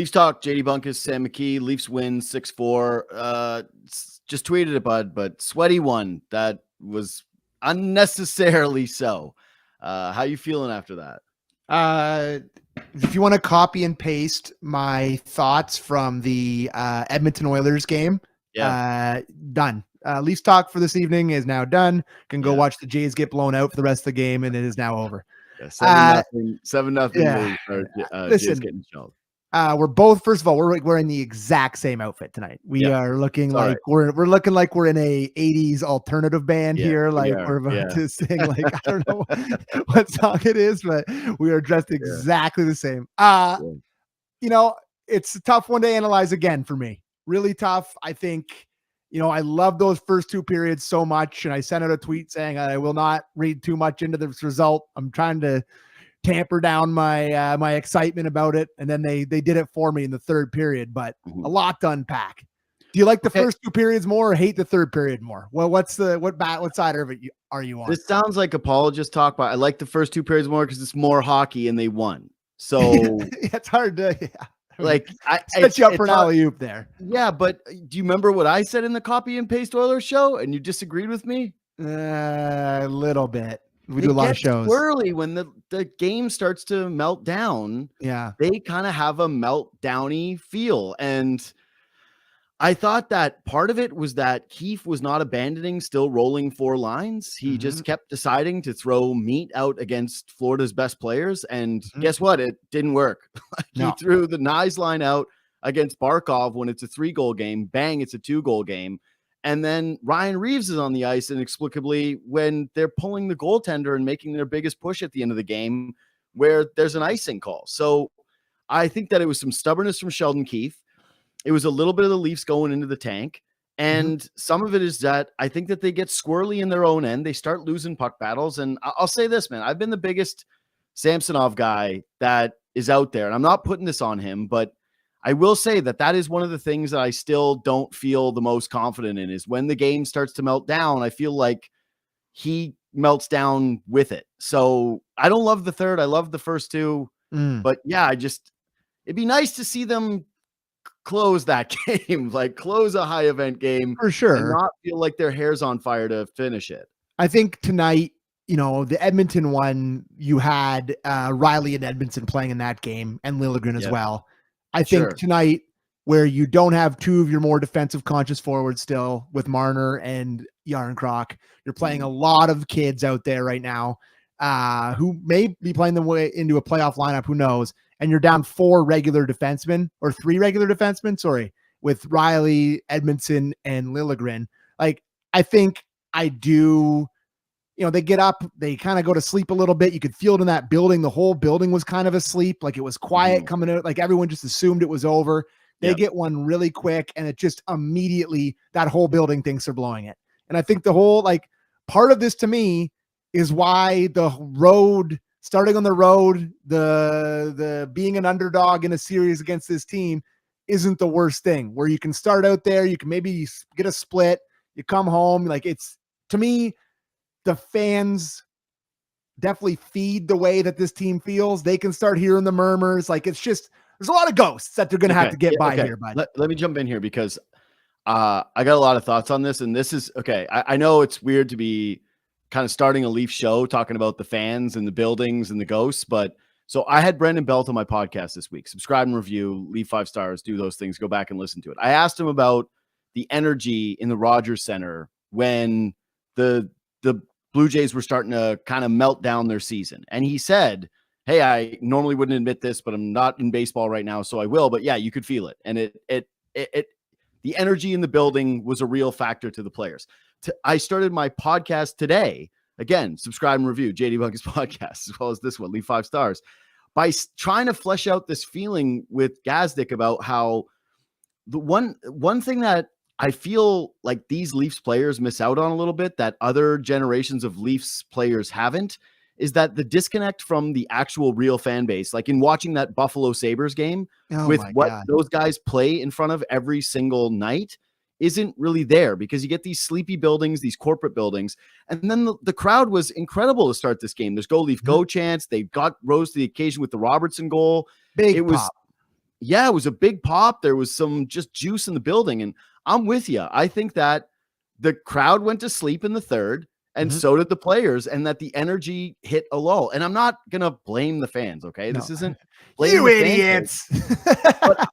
Leafs talk, JD Bunkis, Sam McKee. Leafs win 6-4. Just tweeted it, bud, but sweaty one. That was unnecessarily so. How you feeling after that? If you want to copy and paste my thoughts from the Edmonton Oilers game, done. Leafs talk for this evening is now done. Can go watch the Jays get blown out for the rest of the game, and it is now over. 7-0. Yeah. Jays getting shelled. We're both, first of all, we're in the exact same outfit tonight. We are looking like we're looking like we're in a 80s alternative band here. Like we're about to sing like, I don't know what song it is, but we are dressed exactly the same. You know, it's a tough one to analyze again for me. Really tough. I think, I love those first two periods so much. And I sent out a tweet saying I will not read too much into this result. I'm trying to tamper down my my excitement about it, and then they did it for me in the third period, but a lot to unpack. Do you like the first two periods more or hate the third period more? Well, what side of it are you on? This sounds like apologist talk, but I like the first two periods more because it's more hockey and they won. So it's hard to like I set you up for an alley-oop there. Yeah, but do you remember what I said in the copy and paste Oilers show and you disagreed with me? A little bit. We do a lot of shows. Early when the game starts to melt down, they kind of have a meltdowny feel. And I thought that part of it was that Keefe was not abandoning still rolling four lines. He just kept deciding to throw meat out against Florida's best players. And guess what? It didn't work. He threw the Nyes line out against Barkov when it's a 3-goal game. Bang, it's a 2-goal game. And then Ryan Reeves is on the ice inexplicably when they're pulling the goaltender and making their biggest push at the end of the game where there's an icing call. So I think that it was some stubbornness from Sheldon Keefe. It was a little bit of the Leafs going into the tank. And some of it is that I think that they get squirrely in their own end. They start losing puck battles. And I'll say this, man, I've been the biggest Samsonov guy that is out there. And I'm not putting this on him, but I will say that is one of the things that I still don't feel the most confident in is when the game starts to melt down, I feel like he melts down with it. So I don't love the third. I love the first two, but it'd be nice to see them close that game, like close a high event game for sure, and not feel like their hair's on fire to finish it. I think tonight, the Edmonton one, you had Riley and Edmondson playing in that game and Liljegren as well. I think tonight, where you don't have two of your more defensive conscious forwards still with Marner and Yarncroc, you're playing a lot of kids out there right now who may be playing their way into a playoff lineup, who knows, and you're down three regular defensemen, with Riley, Edmondson, and Liljegren. Like, I think I do... they get up, they kind of go to sleep a little bit. You could feel it in that building. The whole building was kind of asleep. Like it was quiet coming out. Like everyone just assumed it was over. They get one really quick and it just immediately, that whole building thinks they're blowing it. And I think the whole, part of this to me is why the road, starting on the road, the being an underdog in a series against this team isn't the worst thing, where you can start out there. You can maybe get a split. You come home. Like to me, the fans definitely feed the way that this team feels. They can start hearing the murmurs. Like it's just, there's a lot of ghosts that they're going to have to get by here. Bud. Let me jump in here because I got a lot of thoughts on this, and this is okay. I know it's weird to be kind of starting a Leaf show talking about the fans and the buildings and the ghosts, but so I had Brendan Belt on my podcast this week. Subscribe and review, leave 5 stars, do those things, go back and listen to it. I asked him about the energy in the Rogers Center when the Blue Jays were starting to kind of melt down their season. And he said, hey, I normally wouldn't admit this, but I'm not in baseball right now, so I will. But yeah, you could feel it. And the energy in the building was a real factor to the players. I started my podcast today. Again, subscribe and review JD Bunkis podcast, as well as this one, leave 5 stars, by trying to flesh out this feeling with Gazdic about how the one thing that I feel like these Leafs players miss out on a little bit that other generations of Leafs players haven't, is that the disconnect from the actual real fan base, like in watching that Buffalo Sabres game with what those guys play in front of every single night, isn't really there, because you get these sleepy buildings, these corporate buildings. And then the crowd was incredible to start this game. There's Go Leaf Go chants. They rose to the occasion with the Robertson goal. Big pop. Yeah, it was a big pop. There was some just juice in the building, and I'm with you. I think that the crowd went to sleep in the third, and so did the players, and that the energy hit a lull. And I'm not gonna blame the fans, okay? No. This isn't You idiots. But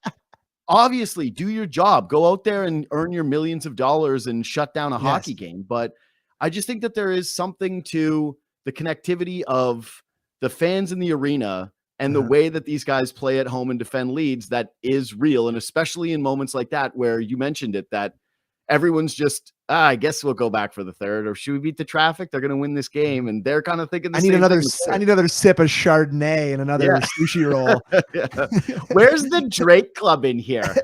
obviously, do your job. Go out there and earn your millions of dollars and shut down a hockey game. But I just think that there is something to the connectivity of the fans in the arena and the way that these guys play at home and defend leads that is real. And especially in moments like that, where you mentioned it, that everyone's just, I guess we'll go back for the third, or should we beat the traffic? They're going to win this game. And they're kind of thinking, I need another sip of Chardonnay and another sushi roll. Where's the Drake Club in here?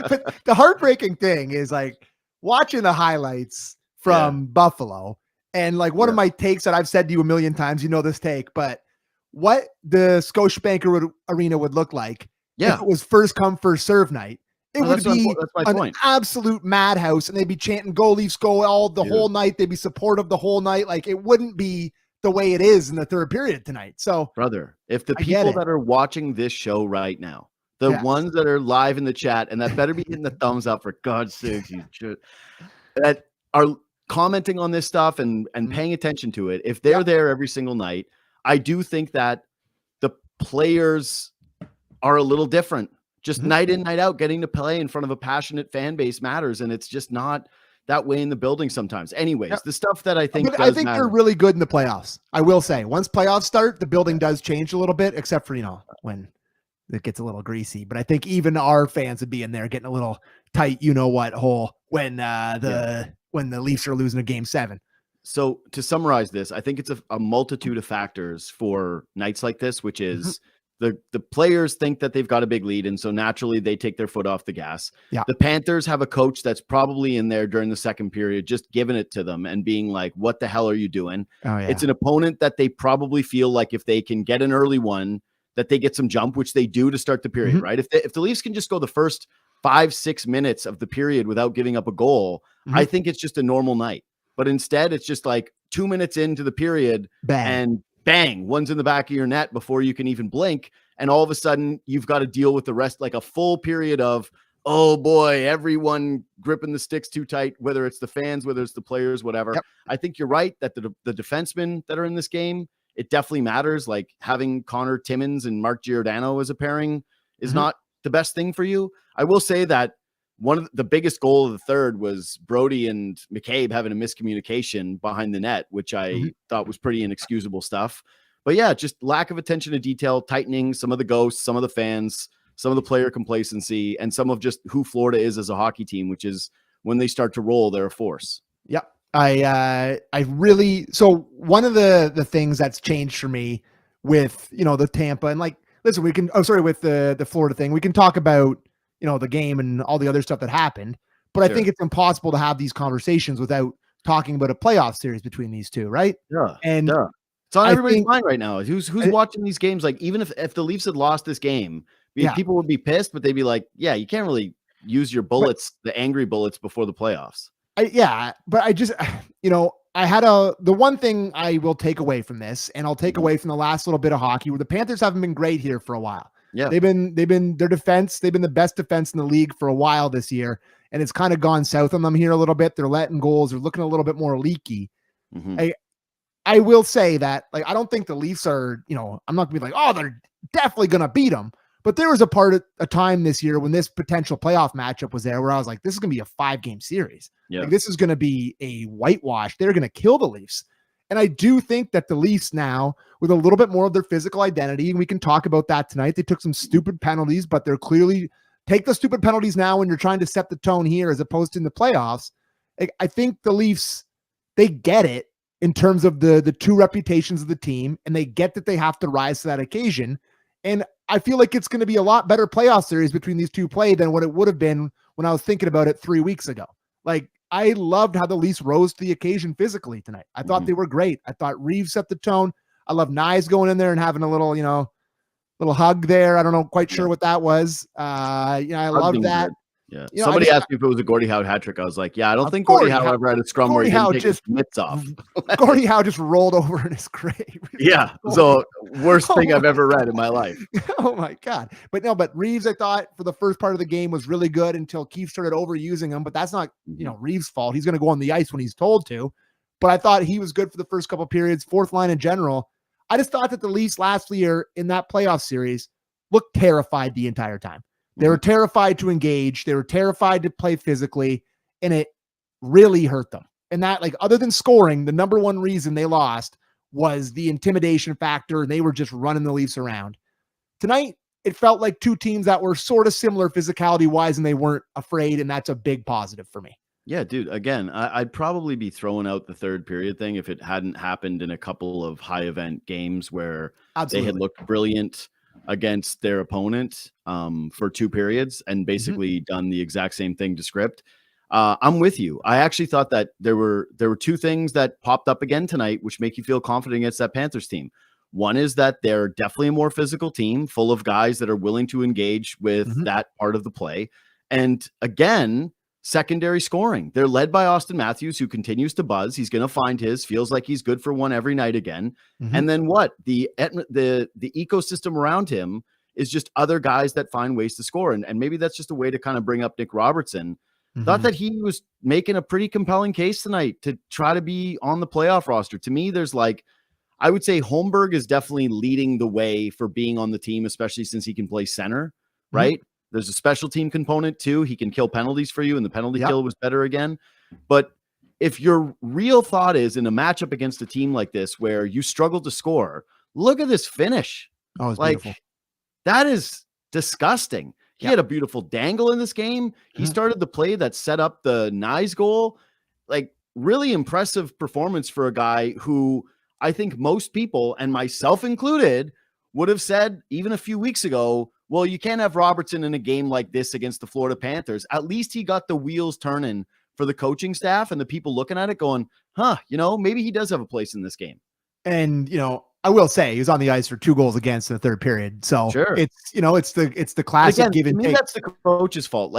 But the heartbreaking thing is like watching the highlights from Buffalo. And like one of my takes that I've said to you a million times, you know this take, but what the Scotiabank Arena would look like if it was first come, first serve night. It would be an absolute madhouse, and they'd be chanting "Go Leafs, go!" all the whole night. They'd be supportive the whole night. Like it wouldn't be the way it is in the third period tonight. So, brother, if the people that are watching this show right now, the ones that are live in the chat, and that better be hitting the thumbs up for God's sakes, you should, that are commenting on this stuff and paying attention to it, if they're there every single night, I do think that the players are a little different. Just night in, night out, getting to play in front of a passionate fan base matters, and it's just not that way in the building sometimes. Anyways, the stuff that I think they're really good in the playoffs. I will say, once playoffs start, the building does change a little bit, except for, when it gets a little greasy. But I think even our fans would be in there getting a little tight, hole when the Leafs are losing a game 7. So to summarize this, I think it's a multitude of factors for nights like this, which is the players think that they've got a big lead, and so naturally they take their foot off the gas. Yeah. The Panthers have a coach that's probably in there during the second period, just giving it to them and being like, what the hell are you doing? Oh, yeah. It's an opponent that they probably feel like if they can get an early one, that they get some jump, which they do to start the period, right? If the Leafs can just go the first 5-6 minutes of the period without giving up a goal, I think it's just a normal night. But instead, it's just like 2 minutes into the period, and bang, one's in the back of your net before you can even blink. And all of a sudden, you've got to deal with the rest, like a full period of, oh boy, everyone gripping the sticks too tight, whether it's the fans, whether it's the players, whatever. Yep. I think you're right that the defensemen that are in this game, it definitely matters. Like having Connor Timmins and Mark Giordano as a pairing is not the best thing for you. I will say that one of the biggest goal of the third was Brody and McCabe having a miscommunication behind the net, which I thought was pretty inexcusable stuff. But yeah, just lack of attention to detail, tightening some of the ghosts, some of the fans, some of the player complacency, and some of just who Florida is as a hockey team, which is when they start to roll, they're a force. Yep. I really, so one of the things that's changed for me with, the Tampa and like, listen, with the Florida thing, we can talk about, the game and all the other stuff that happened, but I think it's impossible to have these conversations without talking about a playoff series between these two. Right. Yeah. And it's on everybody's mind right now. Who's watching these games? Like, even if the Leafs had lost this game, people would be pissed, but they'd be like, yeah, you can't really use your bullets, the angry bullets before the playoffs. But I just, I had the one thing I will take away from this, and I'll take away from the last little bit of hockey, where the Panthers haven't been great here for a while. Yeah. They've been their defense. They've been the best defense in the league for a while this year. And it's kind of gone south on them here a little bit. They're letting goals. They're looking a little bit more leaky. I will say that, like, I don't think the Leafs are, I'm not gonna be like, oh, they're definitely going to beat them. But there was a time this year when this potential playoff matchup was there where I was like, this is going to be a 5-game series. Yeah. Like, this is going to be a whitewash. They're going to kill the Leafs. And I do think that the Leafs now, with a little bit more of their physical identity, and we can talk about that tonight, they took some stupid penalties, but they're clearly take the stupid penalties now when you're trying to set the tone here as opposed to in the playoffs. I think the Leafs, they get it in terms of the two reputations of the team, and they get that they have to rise to that occasion. And I feel like it's going to be a lot better playoff series between these two play than what it would have been when I was thinking about it 3 weeks ago. Like, I loved how the Leafs rose to the occasion physically tonight. I thought they were great. I thought Reeves set the tone. I love Nyes going in there and having a little, little hug there. I don't know, quite sure what that was. I love that. Yeah. Somebody asked me if it was a Gordie Howe hat trick. I was like, yeah, I don't think Gordie Howe ever had a scrum where he didn't take his mitts off. Gordie Howe just rolled over in his grave. Yeah. So worst thing I've ever read in my life. Oh my God. But Reeves, I thought for the first part of the game was really good until Keefe started overusing him, but that's not, Reeves' fault. He's going to go on the ice when he's told to, but I thought he was good for the first couple of periods. Fourth line in general. I just thought that the Leafs last year in that playoff series looked terrified the entire time. They were terrified to engage. They were terrified to play physically, and it really hurt them. And that, like, other than scoring, the number one reason they lost was the intimidation factor, and they were just running the Leafs around. Tonight, it felt like two teams that were sort of similar physicality-wise, and they weren't afraid, and that's a big positive for me. Yeah, dude, again, I'd probably be throwing out the third period thing if it hadn't happened in a couple of high-event games where they had looked brilliant against their opponent for 2 periods and basically done the exact same thing to script. I'm with you. I actually thought that there were 2 things that popped up again tonight, which make you feel confident against that Panthers team. One is that they're definitely a more physical team full of guys that are willing to engage with that part of the play. And again, secondary scoring. They're led by Austin Matthews, who continues to buzz. He's going to find feels like he's good for one every night again. And then what? The ecosystem around him is just other guys that find ways to score. And maybe that's just a way to kind of bring up Nick Robertson. Thought that he was making a pretty compelling case tonight to try to be on the playoff roster. To me, there's I would say Holmberg is definitely leading the way for being on the team, especially since he can play center, right? There's a special team component too. He can kill penalties for you, and the penalty kill was better again. But if your real thought is in a matchup against a team like this where you struggle to score, look at this finish. Oh, it's beautiful. That is disgusting. He had a beautiful dangle in this game. He started the play that set up the Nyes goal. Really impressive performance for a guy who I think most people, and myself included, would have said even a few weeks ago, well, you can't have Robertson in a game like this against the Florida Panthers. At least he got the wheels turning for the coaching staff and the people looking at it going, maybe he does have a place in this game. And, I will say he was on the ice for 2 goals against in the third period. So it's the classic give and take. That's the coach's fault.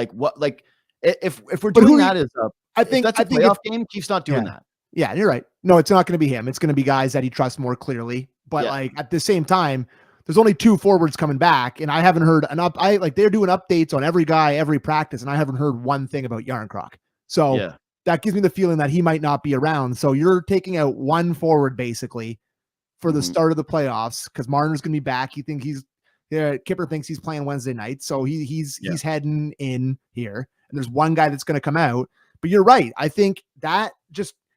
If we're doing that as I think that's a playoff game, Keefe's not doing that. Yeah, you're right. No, it's not going to be him. It's going to be guys that he trusts more clearly. But at the same time, there's only 2 forwards coming back, and I haven't heard they're doing updates on every guy, every practice, and I haven't heard one thing about Yarncroc. So that gives me the feeling that he might not be around. So you're taking out 1 forward basically for the start of the playoffs because Marner's going to be back. Kipper thinks he's playing Wednesday night, so he's heading in here, and there's 1 guy that's going to come out. But you're right. I think that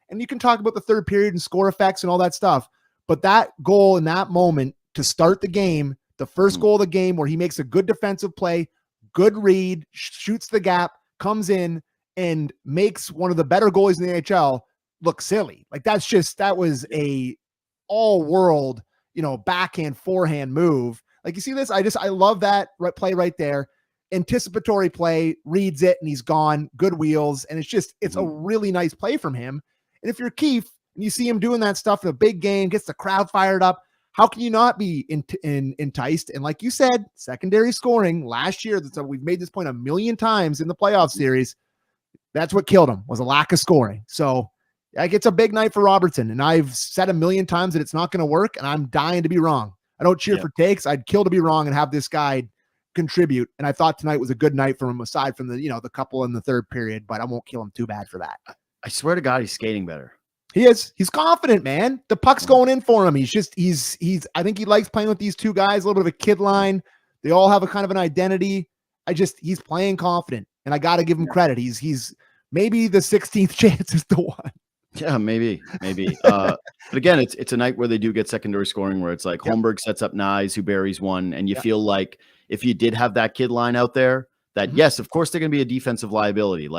and you can talk about the third period and score effects and all that stuff, but that goal in that moment to start the game, the first goal of the game where he makes a good defensive play, good read, shoots the gap, comes in and makes one of the better goalies in the NHL look silly. That was a all world, backhand, forehand move. You see this? I love that play right there. Anticipatory play, reads it and he's gone. Good wheels. And it's a really nice play from him. And if you're Keefe and you see him doing that stuff in a big game, gets the crowd fired up, how can you not be enticed? And like you said, secondary scoring last year, we've made this point a million times in the playoff series. That's what killed him was a lack of scoring. So it's a big night for Robertson. And I've said a million times that it's not going to work. And I'm dying to be wrong. I don't cheer for takes. I'd kill to be wrong and have this guy contribute. And I thought tonight was a good night for him aside from the couple in the third period, but I won't kill him too bad for that. I swear to God, he's skating better. He is. He's confident, man. The puck's going in for him. I think he likes playing with these 2 guys, a little bit of a kid line. They all have a kind of an identity. He's playing confident and I got to give him credit. He's maybe the 16th chance is the one. Yeah, maybe. But again, it's a night where they do get secondary scoring where it's Holmberg sets up Nyes who buries 1. And you feel like if you did have that kid line out there that yes, of course they're going to be a defensive liability.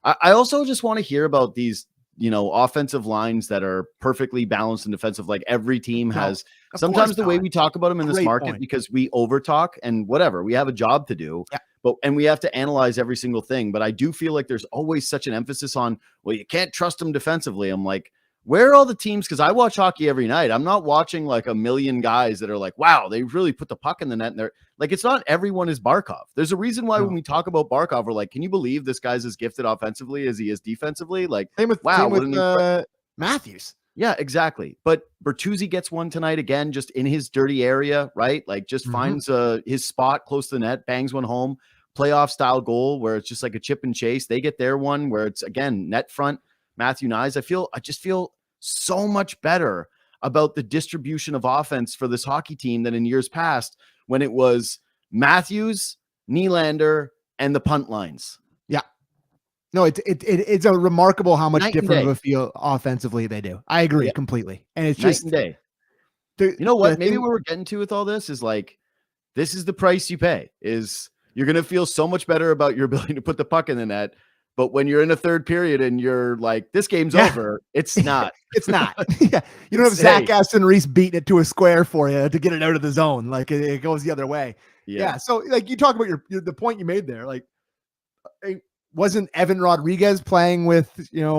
I also just want to hear about these, offensive lines that are perfectly balanced and defensive. Every team has sometimes the way we talk about them in this market because we over talk and whatever, we have a job to do, and we have to analyze every single thing. But I do feel like there's always such an emphasis on, well, you can't trust them defensively. I'm like, where are all the teams? Because I watch hockey every night. I'm not watching like a million guys that are like, wow, they really put the puck in the net. And they're like, it's not everyone is Barkov. There's a reason why when we talk about Barkov, we're like, can you believe this guy's as gifted offensively as he is defensively? Like, same with Matthews. Yeah, exactly. But Bertuzzi gets one tonight again, just in his dirty area, right? Like just finds his spot close to the net, bangs one home, playoff style goal where it's just like a chip and chase. They get their one where it's again net front. Matthew Nyes. I just feel so much better about the distribution of offense for this hockey team than in years past when it was Matthews, Nylander, and the punt lines. Yeah. No, it's a remarkable how much different of a feel offensively they do. I agree completely. And it's just night and day. You know what? Maybe what we're getting to with all this is like, this is the price you pay. Is you're going to feel so much better about your ability to put the puck in the net. But when you're in a third period and you're like, this game's over, it's not. It's not. Yeah. You don't have Zach Aston Reese beating it to a square for you to get it out of the zone. Like it goes the other way. Yeah. So like you talk about the point you made there, like wasn't Evan Rodriguez playing with,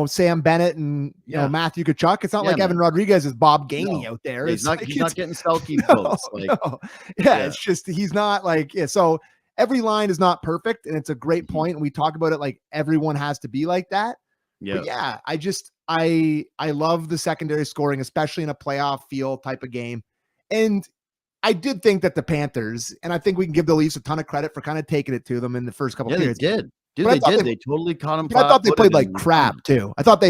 Sam Bennett and, Matthew Tkachuk? It's not like Evan Rodriguez is Bob Gainey out there. He's not getting Selke votes. It's just, he's not like, so every line is not perfect. And it's a great point. And we talk about it like everyone has to be like that. Yeah. But I love the secondary scoring, especially in a playoff feel type of game. And I did think that the Panthers, and I think we can give the Leafs a ton of credit for kind of taking it to them in the first couple periods. They did. They totally caught him. I thought they played like crap too. I thought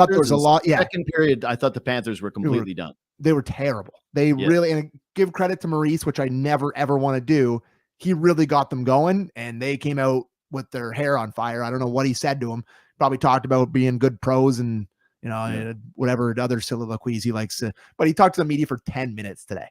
there was a lot. Yeah. Second period, I thought the Panthers were completely done. They were terrible. They really, and give credit to Maurice, which I never ever want to do. He really got them going, and they came out with their hair on fire. I don't know what he said to them. Probably talked about being good pros and whatever other soliloquies he likes to. But he talked to the media for 10 minutes today.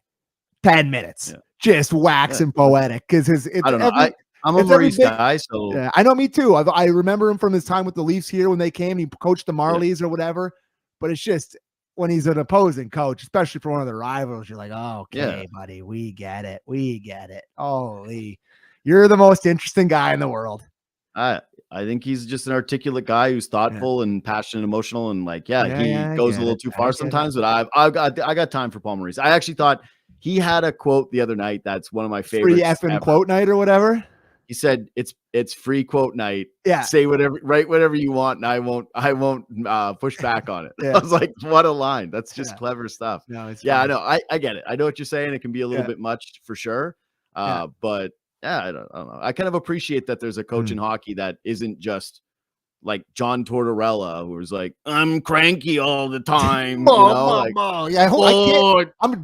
10 minutes, just waxing poetic because I don't know. I'm a Maurice guy, so yeah, I know, me too. I remember him from his time with the Leafs here when they came. He coached the Marlies or whatever. But it's just when he's an opposing coach, especially for one of the rivals, you're like, oh, okay, buddy, we get it. Holy, you're the most interesting guy in the world. I think he's just an articulate guy who's thoughtful and passionate, and emotional, and like, he goes a little too far sometimes. But I got time for Paul Maurice. I actually thought he had a quote the other night that's one of my favorites. Free effing quote night or whatever. He said it's free quote night. Yeah. Say write whatever you want, and I won't push back on it. I was like, what a line. That's just clever stuff. No, it's I know. I get it. I know what you're saying. It can be a little bit much for sure. But I don't know. I kind of appreciate that there's a coach in hockey that isn't just like John Tortorella, who was like, I'm cranky all the time. I'm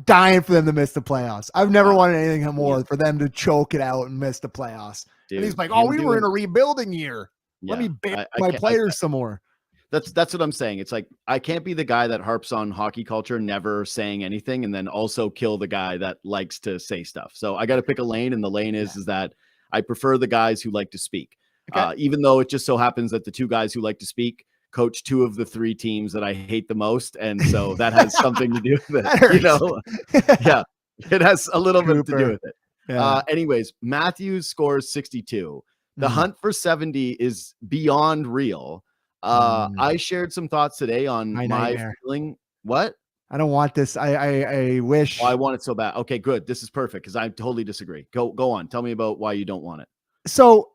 dying for them to miss the playoffs. I've never wanted anything more for them to choke it out and miss the playoffs. Dude, and he's like, we were in a rebuilding year. Let me ban my players some more. That's what I'm saying. It's like, I can't be the guy that harps on hockey culture, never saying anything, and then also kill the guy that likes to say stuff. So I got to pick a lane, and the lane is that I prefer the guys who like to speak. Okay. Even though it just so happens that the two guys who like to speak coach two of the three teams that I hate the most. And so that has something to do with it, it has a little bit to do with it. Yeah. Anyways, Matthews scores 62. The hunt for 70 is beyond real. I shared some thoughts today on my feeling. What? I don't want this. I wish. Oh, I want it so bad. Okay, good. This is perfect because I totally disagree. Go on. Tell me about why you don't want it. So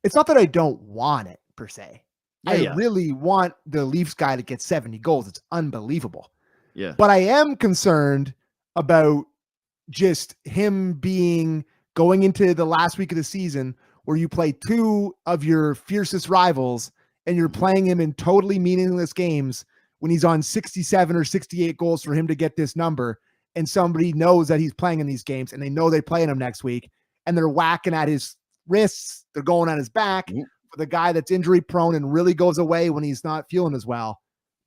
it's not that I don't want it per se. I really want the Leafs guy to get 70 goals. It's unbelievable. Yeah. But I am concerned about just him going into the last week of the season where you play two of your fiercest rivals and you're playing him in totally meaningless games when he's on 67 or 68 goals for him to get this number. And somebody knows that he's playing in these games and they know they're playing him next week and they're whacking at his wrists. They're going on his back for the guy that's injury prone and really goes away when he's not feeling as well.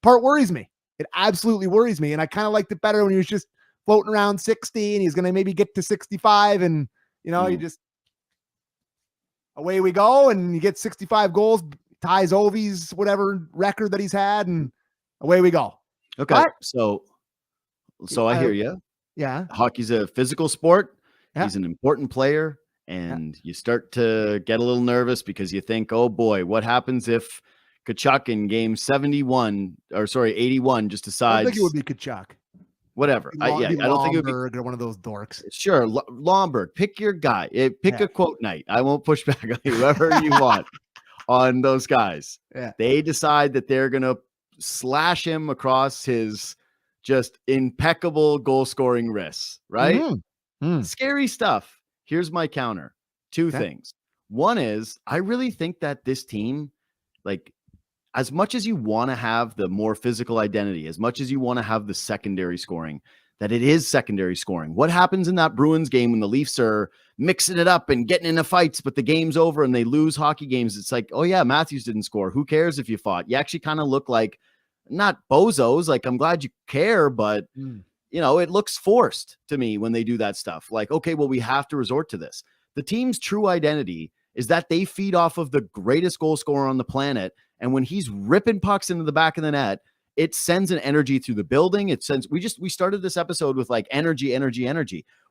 Part worries me. It absolutely worries me. And I kind of liked it better when he was just floating around 60 and he's going to maybe get to 65 and, you just away we go. And you get 65 goals, ties Ovi's whatever record that he's had. And away we go. Okay. But, so I hear you. Yeah. Hockey's a physical sport. Yeah. He's an important player. And you start to get a little nervous because you think, oh boy, what happens if Kachuk in game 81 just decides. I don't think it would be Kachuk. Whatever. I don't think it would be or one of those dorks. Sure, Lomberg. Pick your guy. Pick a quote night. I won't push back on whoever you want on those guys. Yeah. They decide that they're gonna slash him across his just impeccable goal scoring wrists. Right? Scary stuff. Here's my counter. Two things. One is I really think that this team, like, as much as you want to have the more physical identity, as much as you want to have the secondary scoring, that it is secondary scoring. What happens in that Bruins game when the Leafs are mixing it up and getting into fights, but the game's over and they lose hockey games? It's like, oh yeah, Matthews didn't score. Who cares if you fought? You actually kind of look like not bozos. Like, I'm glad you care, but it looks forced to me when they do that stuff. Like, okay, well, we have to resort to this. The team's true identity is that they feed off of the greatest goal scorer on the planet. And when he's ripping pucks into the back of the net, it sends an energy through the building. It sends, we started this episode with like energy.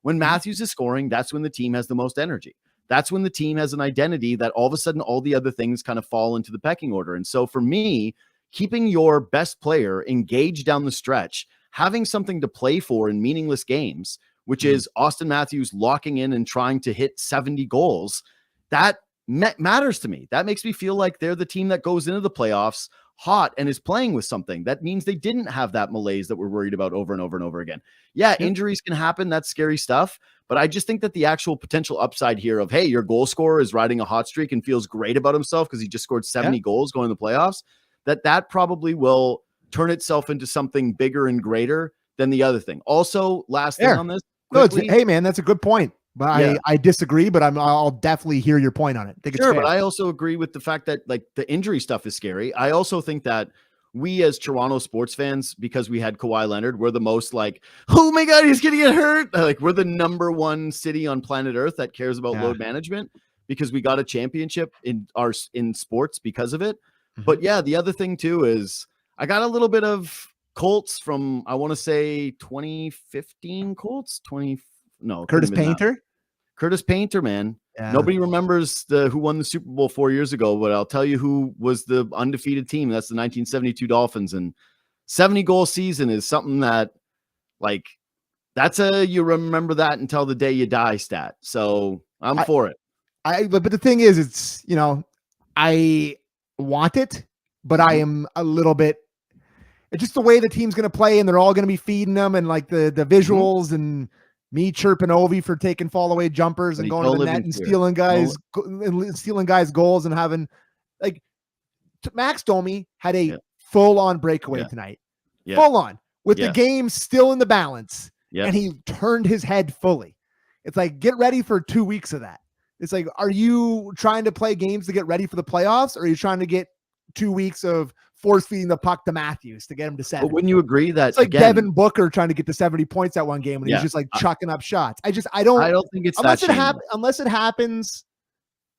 When Matthews is scoring, that's when the team has the most energy. That's when the team has an identity that all of a sudden all the other things kind of fall into the pecking order. And so for me, keeping your best player engaged down the stretch, having something to play for in meaningless games, which is Austin Matthews locking in and trying to hit 70 goals, that matters to me. That makes me feel like they're the team that goes into the playoffs hot and is playing with something. That means they didn't have that malaise that we're worried about over and over and over again. Yeah, injuries can happen. That's scary stuff. But I just think that the actual potential upside here of, hey, your goal scorer is riding a hot streak and feels great about himself because he just scored 70 goals going to the playoffs, that probably will turn itself into something bigger and greater than the other thing. Also, last thing on this. Quickly, hey, man, that's a good point. But I disagree, but I'll definitely hear your point on it. Sure, but I also agree with the fact that like the injury stuff is scary. I also think that we as Toronto sports fans, because we had Kawhi Leonard, we're the most like, oh my God, he's going to get hurt. Like, we're the number one city on planet Earth that cares about load management because we got a championship in sports because of it. But yeah, the other thing too is I got a little bit of Colts from, I want to say 2015 Colts, Curtis Painter. Curtis Painter, man. Yeah. Nobody remembers who won the Super Bowl 4 years ago, but I'll tell you who was the undefeated team. That's the 1972 Dolphins. And 70-goal season is something that, like, you remember that until the day you die stat. So I'm for it. But the thing is, it's, I want it, but I am a little bit, it's just the way the team's going to play and they're all going to be feeding them and like the visuals and me chirping Ovi for taking fall away jumpers and going to the net and stealing guys goals and having like Max Domi had a full on breakaway tonight, full on with the game still in the balance. And he turned his head fully. It's like, get ready for 2 weeks of that. It's like, are you trying to play games to get ready for the playoffs? Or are you trying to get 2 weeks of force feeding the puck to Matthews to get him to 70? But wouldn't you agree that it's like Devin Booker trying to get to 70 points at one game when he's just like chucking up shots? I don't think it's unless it happens.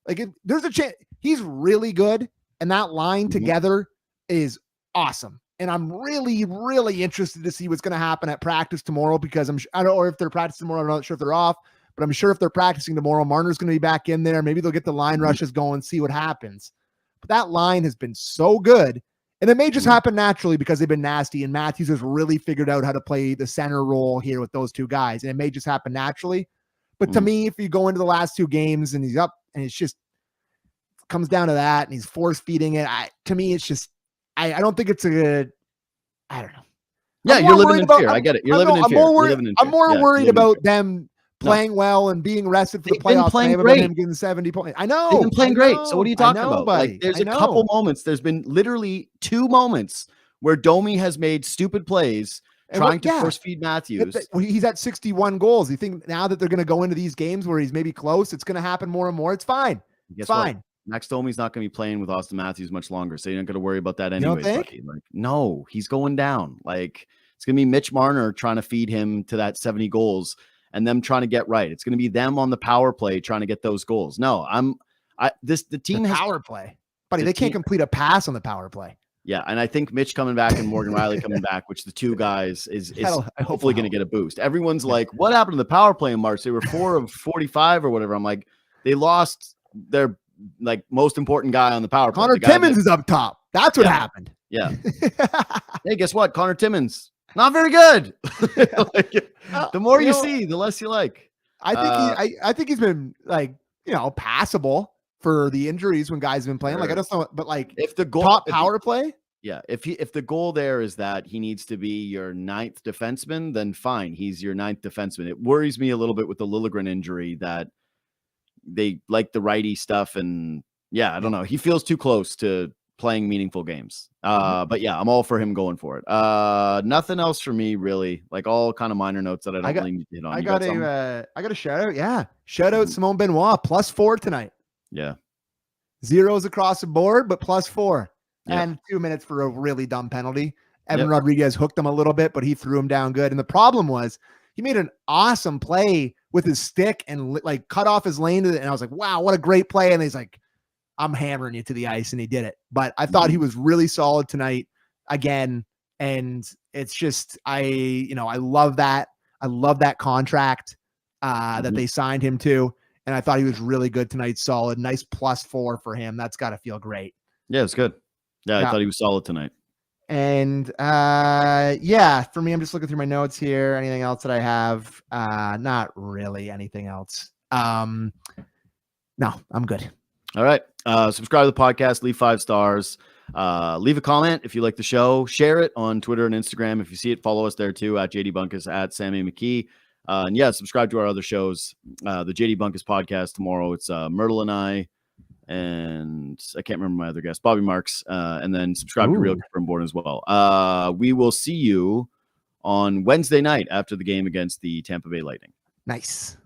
Like there's a chance he's really good, and that line together is awesome. And I'm really, really interested to see what's going to happen at practice tomorrow because I don't know if they're practicing tomorrow. I'm not sure if they're off, but I'm sure if they're practicing tomorrow, Marner's going to be back in there. Maybe they'll get the line rushes going, see what happens. But that line has been so good. And it may just happen naturally because they've been nasty and Matthews has really figured out how to play the center role here with those two guys. And it may just happen naturally. But to me, if you go into the last two games and he's up and it's just comes down to that and he's force feeding it, to me, it's just, I don't think it's a good, I don't know. Yeah, you're living in fear. I get it. You're living in fear. I'm more worried about them playing well and being rested for the playoffs. Playing great. Him getting 70 points. I know. They've been playing great. So what are you talking about? Like, there's a couple moments. There's been literally 2 moments where Domi has made stupid plays trying to force feed Matthews. He's at 61 goals. You think now that they're going to go into these games where he's maybe close, it's going to happen more and more? It's fine. It's fine. Max Domi's not going to be playing with Austin Matthews much longer, so you're not going to worry about that anyway. Like, no, he's going down. Like, it's going to be Mitch Marner trying to feed him to that 70 goals and them trying to get right. It's going to be them on the power play trying to get those goals. No, the team has power play, buddy. They can't complete a pass on the power play. Yeah, and I think Mitch coming back and Morgan Riley coming back, which the two guys is hopefully going to get a boost. Everyone's like, what happened to the power play in March? They were 4 of 45 or whatever. I'm like, they lost their like most important guy on the power play. Connor Timmins is up top. That's what happened. Yeah. Hey, guess what? Connor Timmins, not very good. Like, the more you see, the less you like. I think he's been like, passable for the injuries when guys have been playing. Like, I don't know, but like if the goal, top power play. Yeah. If the goal there is that he needs to be your 9th defenseman, then fine. He's your 9th defenseman. It worries me a little bit with the Liljegren injury that they like the righty stuff. And I don't know. He feels too close to playing meaningful games. But yeah, I'm all for him going for it. Nothing else for me really, like all kind of minor notes that I don't really need to hit on. I got a shout out. Yeah. Shout out Simone Benoit, +4 tonight. Yeah. Zeros across the board, but +4 and 2 minutes for a really dumb penalty. Evan Rodriguez hooked him a little bit, but he threw him down good. And the problem was he made an awesome play with his stick and like cut off his lane. And I was like, wow, what a great play. And he's like, I'm hammering you to the ice, and he did it. But I thought he was really solid tonight again. And it's just, I love that. I love that contract that they signed him to. And I thought he was really good tonight. Solid, nice +4 for him. That's got to feel great. Yeah, it's good. Yeah, I thought he was solid tonight. And for me, I'm just looking through my notes here. Anything else that I have? Not really anything else. No, I'm good. All right. Subscribe to the podcast, leave 5 stars, leave a comment if you like the show, share it on Twitter and Instagram. If you see it, follow us there too at JD Bunkis, at Sammy McKee. And subscribe to our other shows, the JD Bunkis podcast tomorrow. It's Myrtle and I, and I can't remember my other guest, Bobby Marks, and then subscribe to Real From Board as well. We will see you on Wednesday night after the game against the Tampa Bay Lightning. Nice.